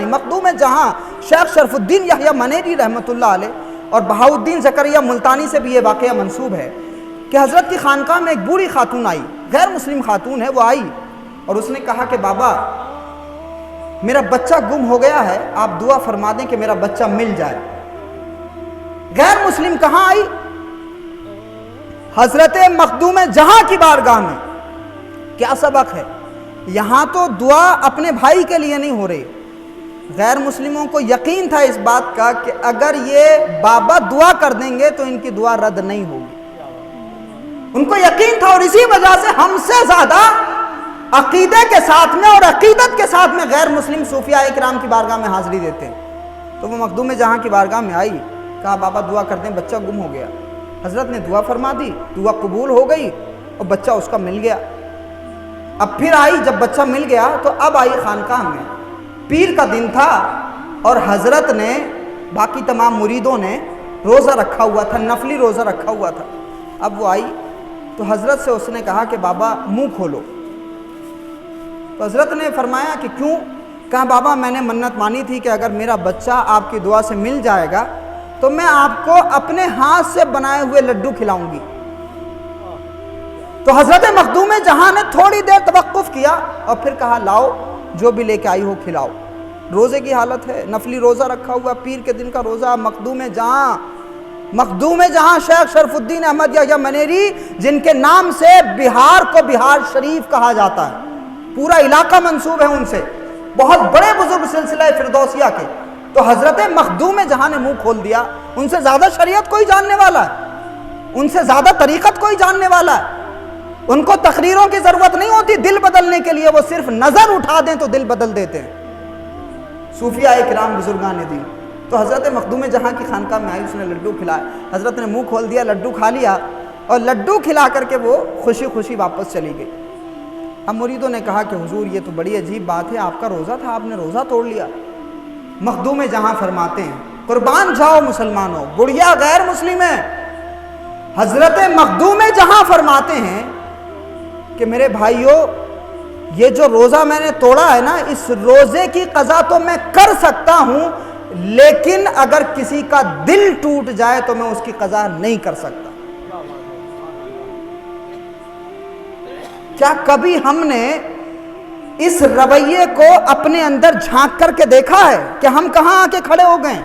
مخدوم جہاں شیخ شرف الدین یحییٰ منیری رحمۃ اللہ علیہ اور بہاؤالدین زکریا ملتانی سے بھی یہ واقعہ منسوب ہے کہ حضرت کی خانقاہ میں ایک بوڑھی خاتون آئی، غیر مسلم خاتون ہے، وہ آئی اور اس نے کہا کہ بابا میرا بچہ گم ہو گیا ہے، آپ دعا فرما دیں کہ میرا بچہ مل جائے۔ غیر مسلم کہاں آئی؟ حضرت مخدوم جہاں کی بارگاہ میں۔ کیا سبق ہے؟ یہاں تو دعا اپنے بھائی کے لیے نہیں ہو رہی، غیر مسلموں کو یقین تھا اس بات کا کہ اگر یہ بابا دعا کر دیں گے تو ان کی دعا رد نہیں ہوگی، ان کو یقین تھا، اور اسی وجہ سے ہم سے زیادہ عقیدے کے ساتھ میں اور عقیدت کے ساتھ میں غیر مسلم صوفیاء کرام کی بارگاہ میں حاضری دیتے ہیں۔ تو وہ مخدوم جہاں کی بارگاہ میں آئی، کہا بابا دعا کر دیں، بچہ گم ہو گیا۔ حضرت نے دعا فرما دی، دعا قبول ہو گئی اور بچہ اس کا مل گیا۔ اب پھر آئی، جب بچہ مل گیا تو اب آئی خانقاہ میں، پیر کا دن تھا اور حضرت نے باقی تمام مریدوں نے روزہ رکھا ہوا تھا، نفلی روزہ رکھا ہوا تھا۔ اب وہ آئی تو حضرت سے اس نے کہا کہ بابا منہ کھولو۔ تو حضرت نے فرمایا کہ کیوں؟ کہا بابا میں نے منت مانی تھی کہ اگر میرا بچہ آپ کی دعا سے مل جائے گا تو میں آپ کو اپنے ہاتھ سے بنائے ہوئے لڈو کھلاؤں گی۔ تو حضرت مخدوم جہاں نے تھوڑی دیر توقف کیا اور پھر کہا لاؤ جو بھی لے کے آئی ہو کھلاؤ۔ روزے کی حالت ہے، نفلی روزہ رکھا ہوا، پیر کے دن کا روزہ۔ مخدوم جہاں شیخ شرف الدین احمد یحییٰ منیری، جن کے نام سے بہار کو بہار شریف کہا جاتا ہے، پورا علاقہ منسوب ہے ان سے، بہت بڑے بزرگ سلسلہ فردوسیہ کے۔ تو حضرت مخدوم جہاں نے منہ کھول دیا، ان سے زیادہ شریعت کوئی جاننے والا ہے، ان سے زیادہ طریقت کوئی جاننے والا ہے، ان کو تقریروں کی ضرورت نہیں ہوتی دل بدلنے کے لیے، وہ صرف نظر اٹھا دیں تو دل بدل دیتے ہیں صوفیاء کرام بزرگان دین۔ تو حضرت مخدوم جہاں کی خانقاہ میں آئی، اس نے لڈو کھلائے، حضرت نے منہ کھول دیا، لڈو کھا لیا اور لڈو کھلا کر کے وہ خوشی خوشی واپس چلی گئی۔ اب مریدوں نے کہا کہ حضور یہ تو بڑی عجیب بات ہے، آپ کا روزہ تھا، آپ نے روزہ توڑ لیا۔ مخدوم جہاں فرماتے ہیں قربان جاؤ مسلمانوں، گڑیا غیر مسلم ہے۔ حضرت مخدوم جہاں فرماتے ہیں کہ میرے بھائیوں، یہ جو روزہ میں نے توڑا ہے نا، اس روزے کی قضا تو میں کر سکتا ہوں، لیکن اگر کسی کا دل ٹوٹ جائے تو میں اس کی قضا نہیں کر سکتا۔ کیا کبھی ہم نے اس رویے کو اپنے اندر جھانک کر کے دیکھا ہے کہ ہم کہاں آ کے کھڑے ہو گئے؟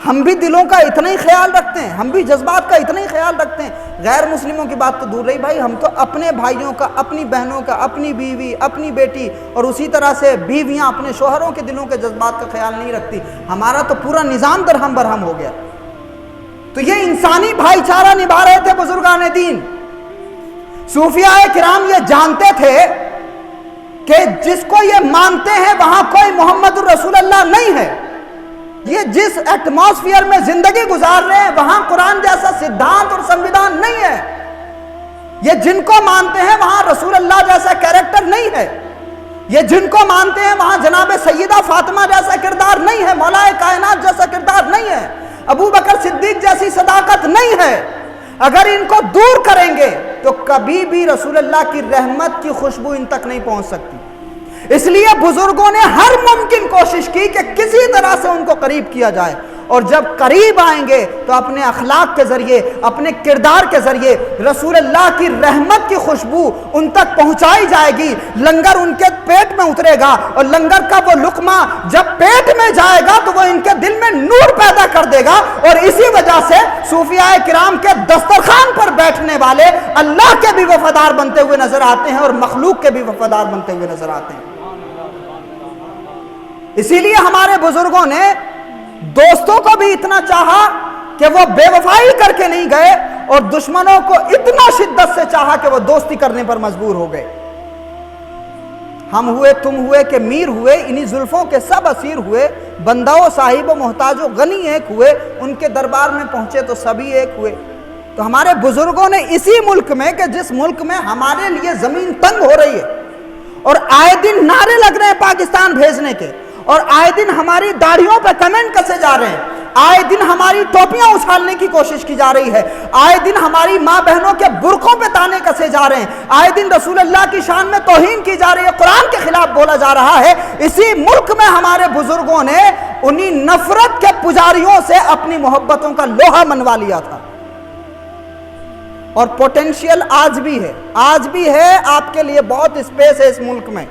ہم بھی دلوں کا اتنا ہی خیال رکھتے ہیں، ہم بھی جذبات کا اتنا ہی خیال رکھتے ہیں۔ غیر مسلموں کی بات تو دور رہی بھائی، ہم تو اپنے بھائیوں کا، اپنی بہنوں کا، اپنی بیوی، اپنی بیٹی اور اسی طرح سے بیویاں اپنے شوہروں کے دلوں کے جذبات کا خیال نہیں رکھتی۔ ہمارا تو پورا نظام درہم برہم ہو گیا۔ تو یہ انسانی بھائی چارہ نبھا رہے تھے بزرگان دین۔ صوفیاء کرام یہ جانتے تھے کہ جس کو یہ مانتے ہیں وہاں کوئی محمد الرسول اللہ نہیں ہے، یہ جس ایٹماسفیئر میں زندگی گزار رہے ہیں وہاں قرآن جیسا سدھانت اور سنویدھان نہیں ہے، یہ جن کو مانتے ہیں وہاں رسول اللہ جیسا کیریکٹر نہیں ہے، یہ جن کو مانتے ہیں وہاں جناب سیدہ فاطمہ جیسا کردار نہیں ہے، مولا کائنات جیسا کردار نہیں ہے، ابو بکر صدیق جیسی صداقت نہیں ہے۔ اگر ان کو دور کریں گے تو کبھی بھی رسول اللہ کی رحمت کی خوشبو ان تک نہیں پہنچ سکتی۔ اس لیے بزرگوں نے ہر ممکن کوشش کی کہ کسی طرح سے ان کو قریب کیا جائے، اور جب قریب آئیں گے تو اپنے اخلاق کے ذریعے، اپنے کردار کے ذریعے رسول اللہ کی رحمت کی خوشبو ان تک پہنچائی جائے گی۔ لنگر ان کے پیٹ میں اترے گا اور لنگر کا وہ لقمہ جب پیٹ میں جائے گا تو وہ ان کے دل میں نور پیدا کر دے گا، اور اسی وجہ سے صوفیاء کرام کے دسترخوان پر بیٹھنے والے اللہ کے بھی وفادار بنتے ہوئے نظر آتے ہیں اور مخلوق کے بھی وفادار بنتے ہوئے نظر آتے ہیں۔ اسی لیے ہمارے بزرگوں نے دوستوں کو بھی اتنا چاہا کہ وہ بے وفائی کر کے نہیں گئے، اور دشمنوں کو اتنا شدت سے چاہا کہ وہ دوستی کرنے پر مجبور ہو گئے۔ ہم ہوئے، تم ہوئے کہ میر ہوئے، انہی زلفوں کے سب اسیر ہوئے، بندہ و صاحب و محتاج و غنی ایک ہوئے، ان کے دربار میں پہنچے تو سبھی ایک ہوئے۔ تو ہمارے بزرگوں نے اسی ملک میں، کہ جس ملک میں ہمارے لیے زمین تنگ ہو رہی ہے اور آئے دن نعرے لگ رہے ہیں پاکستان بھیجنے کے، اور آئے دن ہماری داڑھیوں پہ کمنٹ کسے جا رہے ہیں آئے دن ہماری ٹوپیاں اچھالنے کی کوشش کی جا رہی ہے، آئے دن ہماری ماں بہنوں کے برقعوں پہ تانے کسے جا رہے ہیں، آئے دن رسول اللہ کی شان میں توہین کی جا رہی ہے، قرآن کے خلاف بولا جا رہا ہے۔ اسی ملک میں ہمارے بزرگوں نے انہی نفرت کے پجاریوں سے اپنی محبتوں کا لوہا منوا لیا تھا، اور پوٹینشیل آج بھی ہے، آج بھی ہے، آپ کے لیے بہت اسپیس ہے اس ملک میں۔